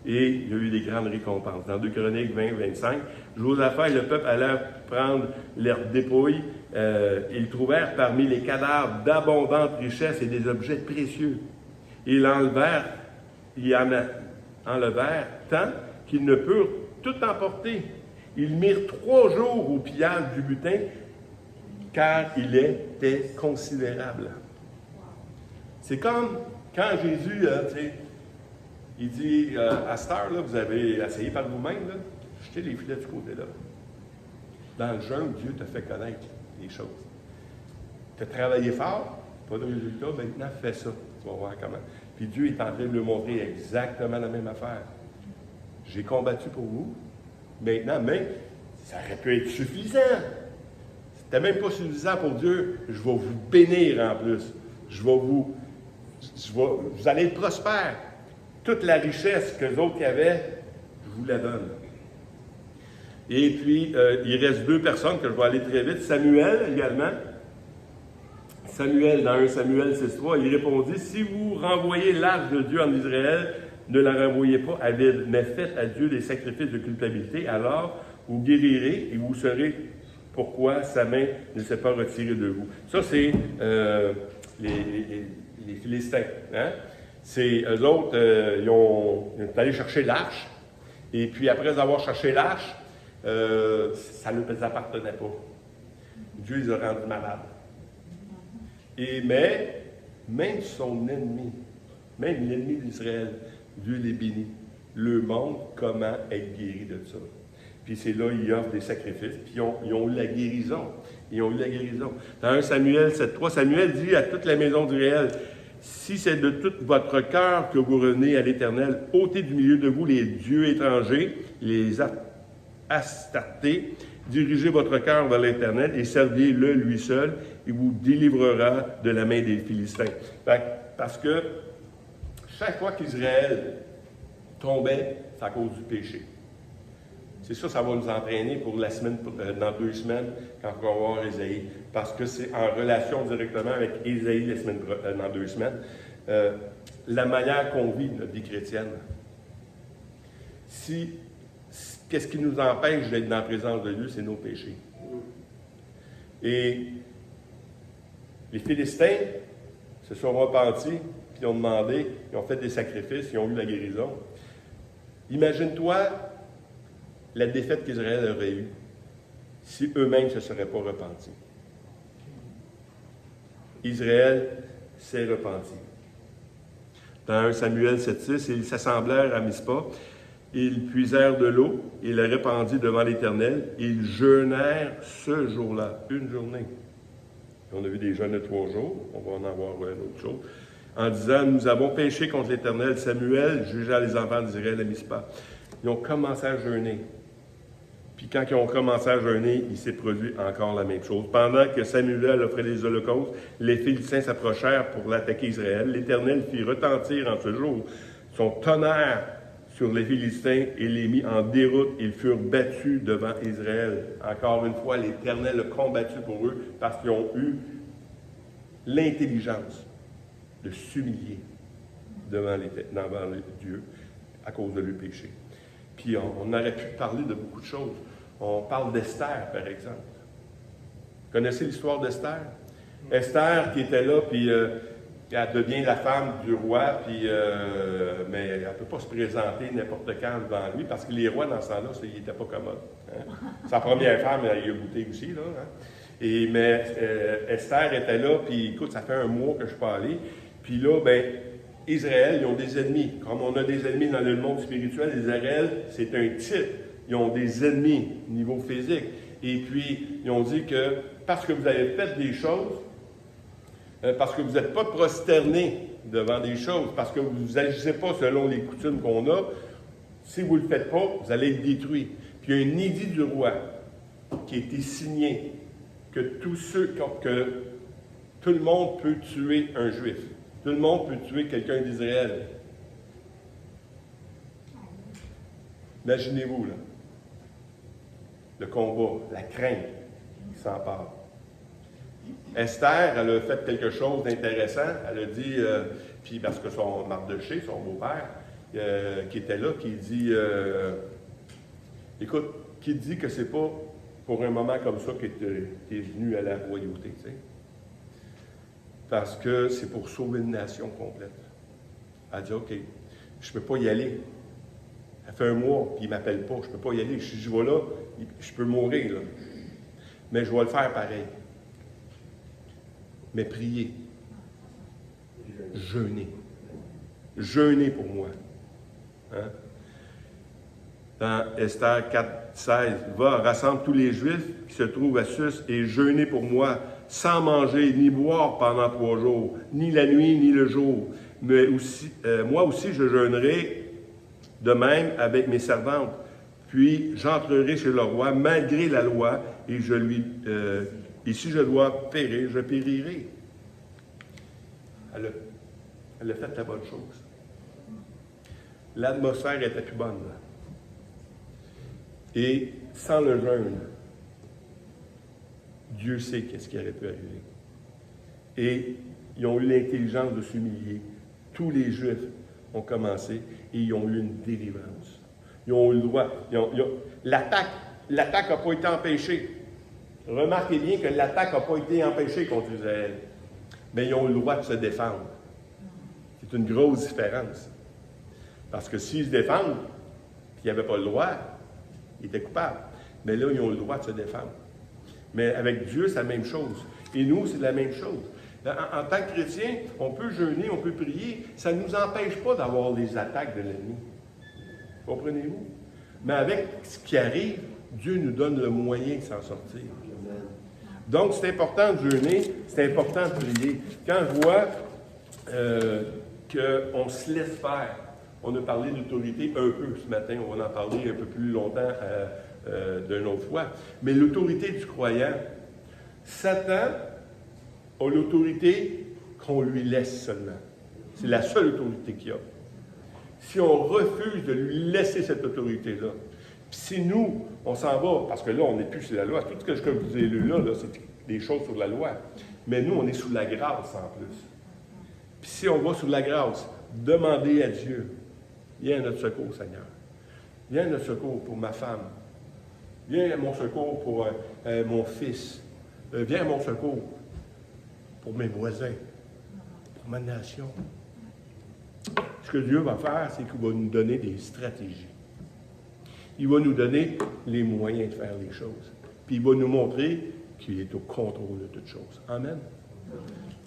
Et il y a eu des grandes récompenses. Dans 2 Chroniques 20-25, Josaphat et le peuple allèrent prendre leurs dépouilles. Ils trouvèrent parmi les cadavres d'abondantes richesses et des objets précieux. Ils enlevèrent tant qu'ils ne purent tout emporter. Ils mirent 3 jours au pillage du butin, car il était considérable. C'est comme quand Jésus, il dit, à cette heure-là, vous avez essayé par vous-même, là, jetez les filets du côté-là. Dans le jeûne, Dieu t'a fait connaître les choses. Tu as travaillé fort, pas de résultat, maintenant fais ça. Tu vas voir comment. Puis Dieu est en train de lui montrer exactement la même affaire. J'ai combattu pour vous. Maintenant, même, ça aurait pu être suffisant. C'était même pas suffisant pour Dieu. Je vais vous bénir en plus. Vous allez être prospères. Toute la richesse que les autres avaient, je vous la donne. Et puis, il reste 2 personnes que je vais aller très vite. Samuel également. Samuel, dans 1 Samuel 6.3, il répondit, « Si vous renvoyez l'arche de Dieu en Israël, ne la renvoyez pas à vide, mais faites à Dieu des sacrifices de culpabilité, alors vous guérirez et vous saurez pourquoi sa main ne s'est pas retirée de vous. » Ça, c'est les Philistins. Hein? C'est eux autres, ils sont allés chercher l'arche, et puis après avoir cherché l'arche, ça ne les appartenait pas. Dieu les a rendus malades. Mais même son ennemi, même l'ennemi d'Israël, Dieu les bénit, leur montre comment être guéri de ça. Puis c'est là, ils offrent des sacrifices, puis ils ont eu la guérison. Ils ont eu la guérison. Dans 1 Samuel 7.3, Samuel dit à toute la maison d'Israël, « Si c'est de tout votre cœur que vous revenez à l'Éternel, ôtez du milieu de vous les dieux étrangers, les Astartés, dirigez votre cœur vers l'Éternel et servez-le lui seul, il vous délivrera de la main des Philistins. » Parce que chaque fois qu'Israël tombait, c'est à cause du péché. C'est ça va nous entraîner pour la semaine, dans 2 semaines, quand on va voir Ésaïe. Parce que c'est en relation directement avec Ésaïe dans 2 semaines. La manière qu'on vit notre vie chrétienne. Qu'est-ce qui nous empêche d'être dans la présence de Dieu? C'est nos péchés. Et les Philistins se sont repentis, puis ils ont demandé, ils ont fait des sacrifices, ils ont eu la guérison. Imagine-toi la défaite qu'Israël aurait eue si eux-mêmes ne se seraient pas repentis. Israël s'est repenti. Dans 1 Samuel 7.6, ils s'assemblèrent à Mispa, ils puisèrent de l'eau, ils la répandirent devant l'Éternel, ils jeûnèrent ce jour-là, une journée. On a vu des jeûnes de 3 jours, on va en avoir un autre jour, en disant, nous avons péché contre l'Éternel. Samuel jugea les enfants d'Israël à Mispa. Ils ont commencé à jeûner. Puis quand ils ont commencé à jeûner, il s'est produit encore la même chose. Pendant que Samuel offrait les holocaustes, les Philistins s'approchèrent pour l'attaquer Israël. L'Éternel fit retentir en ce jour son tonnerre sur les Philistins et les mit en déroute. Ils furent battus devant Israël. Encore une fois, l'Éternel a combattu pour eux parce qu'ils ont eu l'intelligence de s'humilier devant Dieu à cause de leur péché. Puis on aurait pu parler de beaucoup de choses. On parle d'Esther, par exemple. Vous connaissez l'histoire d'Esther? Esther qui était là, puis elle devient la femme du roi, puis, mais elle ne peut pas se présenter n'importe quand devant lui, parce que les rois, dans ce temps-là, ils n'étaient pas commodes. Hein? Sa première femme, elle y a goûté aussi. Là, hein? Mais Esther était là, puis écoute, ça fait un mois que je ne suis pas allé. Puis là, Israël, ils ont des ennemis. Comme on a des ennemis dans le monde spirituel, Israël, c'est un type. Ils ont des ennemis au niveau physique. Et puis, ils ont dit que parce que vous avez fait des choses, parce que vous n'êtes pas prosterné devant des choses, parce que vous n'agissez pas selon les coutumes qu'on a, si vous ne le faites pas, vous allez être détruit. Puis il y a un édit du roi qui a été signé que que tout le monde peut tuer un juif. Tout le monde peut tuer quelqu'un d'Israël. Imaginez-vous, là, le combat, la crainte qui s'empare. Esther, elle a fait quelque chose d'intéressant. Elle a dit, puis parce que son Mardoché, son beau-père, qui était là, qui dit, écoute, qui dit que c'est pas pour un moment comme ça que tu es venu à la royauté, tu sais. Parce que c'est pour sauver une nation complète. Elle dit, OK, je ne peux pas y aller. Ça fait un mois, puis il ne m'appelle pas, je ne peux pas y aller. Si je vais là, je peux mourir, là. Mais je vais le faire pareil. Mais prier. Jeûner. Jeûner pour moi. Hein? Dans Esther 4, 16, va, rassemble tous les Juifs qui se trouvent à Sus et jeûner pour moi, sans manger ni boire pendant 3 jours, ni la nuit ni le jour. Mais aussi, moi aussi, je jeûnerai de même avec mes servantes. Puis j'entrerai chez le roi malgré la loi et et si je dois périr, je périrai. Elle a fait la bonne chose. L'atmosphère était plus bonne, là. Et sans le jeûne, Dieu sait qu'est-ce qui aurait pu arriver. Et ils ont eu l'intelligence de s'humilier. Tous les Juifs ont commencé et ils ont eu une délivrance. Ils ont eu le droit. L'attaque n'a pas été empêchée. Remarquez bien que l'attaque n'a pas été empêchée contre Israël. Mais ils ont eu le droit de se défendre. C'est une grosse différence. Parce que s'ils se défendent, puis ils n'avaient pas le droit, ils étaient coupables. Mais là, ils ont le droit de se défendre. Mais avec Dieu, c'est la même chose. Et nous, c'est la même chose. En tant que chrétien, on peut jeûner, on peut prier. Ça ne nous empêche pas d'avoir les attaques de l'ennemi. Comprenez-vous? Mais avec ce qui arrive, Dieu nous donne le moyen de s'en sortir. Donc, c'est important de jeûner, c'est important de prier. Quand je vois qu'on se laisse faire, on a parlé d'autorité un peu ce matin, on va en parler un peu plus longtemps d'une autre fois. Mais l'autorité du croyant, Satan a l'autorité qu'on lui laisse seulement. C'est la seule autorité qu'il a. Si on refuse de lui laisser cette autorité-là, puis si nous, on s'en va, parce que là, on n'est plus sur la loi, tout ce que je vous ai lu là, c'est des choses sur la loi. Mais nous, on est sous la grâce en plus. Puis si on va sous la grâce, demandez à Dieu, viens à notre secours, Seigneur. Viens à notre secours pour ma femme. Viens à mon secours pour mon fils. Viens à mon secours pour mes voisins, pour ma nation. Ce que Dieu va faire, c'est qu'il va nous donner des stratégies. Il va nous donner les moyens de faire les choses. Puis il va nous montrer qu'il est au contrôle de toutes choses. Amen.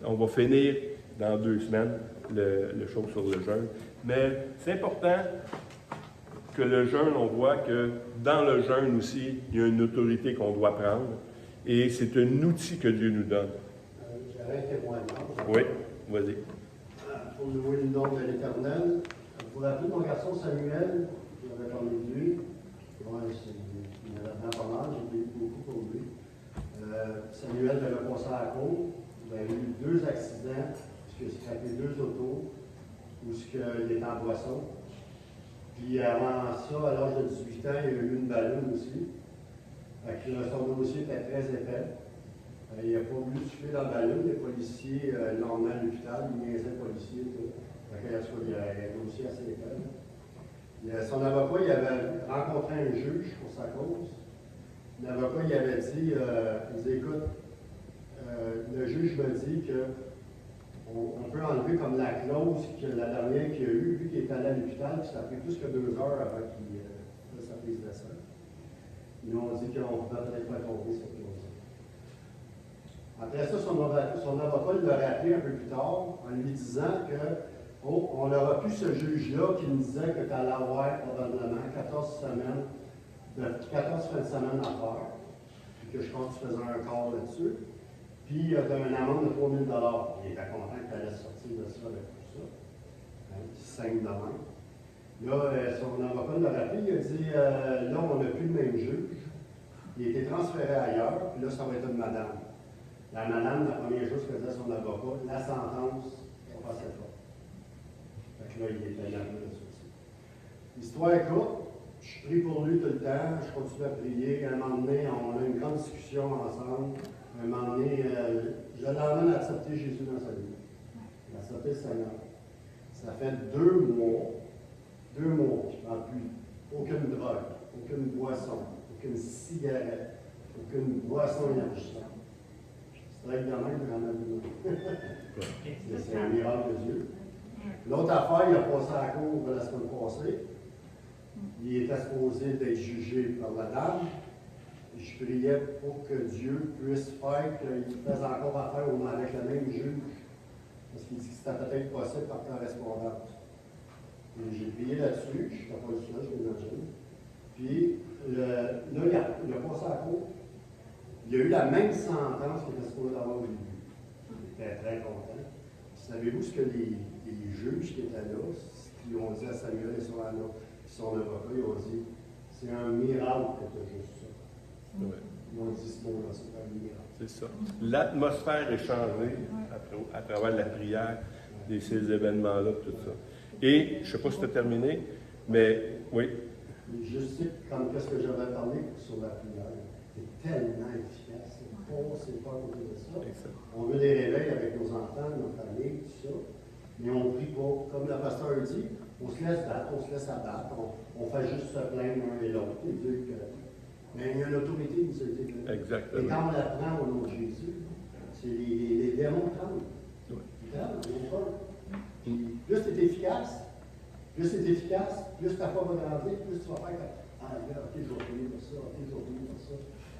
On va finir dans 2 semaines le show sur le jeûne. Mais c'est important que le jeûne, on voit que dans le jeûne aussi, il y a une autorité qu'on doit prendre. Et c'est un outil que Dieu nous donne. J'avais un témoignage. Oui, vas-y. Pour louer le nom de l'Éternel. Vous vous rappelez mon garçon Samuel, j'avais parlé de lui. Ouais, il avait vraiment pas mal, j'ai payé beaucoup pour lui. Samuel avait passé à la cour. Il a eu 2 accidents, puisqu'il s'est frappé 2 autos, où il était en boisson. Puis avant ça, à l'âge de 18 ans, il a eu une ballonne aussi. Fait que son dossier était très épais. Il n'a pas voulu souffler dans le ballon. Les policiers l'ont emmené à l'hôpital, il niaisait le policier. Il y a un dossier assez épais. Son avocat, il avait rencontré un juge pour sa cause. L'avocat, il avait dit, écoute, le juge me dit qu'on peut enlever comme la clause que la dernière qu'il a eue, vu qu'il est allé à l'hôpital, puis ça a pris plus que 2 heures avant qu'il fasse sa prise de sang. Ils nous ont dit qu'on pouvait peut-être pas tomber cette clause-là. Après ça, son avocat l'a rappelé un peu plus tard en lui disant on n'aura plus ce juge-là qui nous disait que tu allais avoir probablement 14 fins de semaine à faire, puis que je pense que tu faisais un quart là-dessus, puis tu as une amende de 3 000 $. Il était content que tu allais sortir de ça avec tout ça. Hein, 5 de même. Là, son avocat l'a rappelé, il a dit là, on n'a plus le même juge. Il a été transféré ailleurs, puis là, ça va être une madame. La madame, la première chose que faisait son avocat, la sentence, on passait pas. Fait que là, il était nerveux de ça aussi. L'histoire est courte. Je prie pour lui tout le temps. Je continue à prier. À un moment donné, on a une grande discussion ensemble. un moment donné, je l'emmène à accepter Jésus dans sa vie. Il a accepté le Seigneur. Ça fait 2 mois, je ne prends plus aucune drogue, aucune boisson, aucune cigarette, aucune boisson énergisante. C'est vrai que demain, il en a vu. C'est un miracle de Dieu. L'autre affaire, il a passé à la cour la semaine passée. Il était supposé d'être jugé par la dame. Je priais pour que Dieu puisse faire qu'il fasse encore affaire avec le même juge. Parce qu'il dit que c'était peut-être possible par correspondance. Et j'ai prié là-dessus, je n'étais pas le seul, je m'imagine. Puis là, il a passé à la cour. Il a eu la même sentence qu'il était supposé avoir au début. Il était très content. Savez-vous ce que les juges qui étaient là, qui ont dit à Samuel et son avocat, ils ont dit, c'est un miracle que tu as juste ça. Ouais. Ils ont dit, c'est bon, c'est pas un miracle. C'est ça. L'atmosphère est changée à travers la prière, ces événements-là, tout ça. Et, je ne sais pas si tu as terminé, mais oui. Je sais, comme qu'est-ce que j'avais parlé sur la prière, c'est tellement efficace. C'est pas à côté de ça. Exact. On veut des réveils avec nos enfants, nos familles, tout ça. Mais on ne prie pas. Comme le pasteur dit, on se laisse battre, on se laisse abattre. On fait juste se plaindre l'un et l'autre et dire que. Mais il y a une autorité qui nous a été donnée. Exactement. Et quand on la prend au nom de Jésus, c'est les démons tremblent. Ouais. Ils tremblent, ils ont peur. Plus c'est efficace, plus ta foi va grandir, plus tu vas faire que, ah, regarde, ok, je vais prier pour ça, ok, je vais prier pour ça.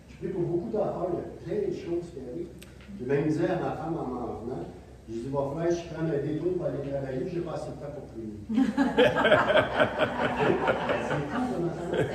Je prie pour beaucoup d'affaires, il y a plein de choses qui arrivent. J'ai même dit à ma femme en m'en venant, je dis, va falloir que je prenne un détour pour aller travailler, je n'ai pas assez de temps pour prier. C'est fou, ça, ma femme.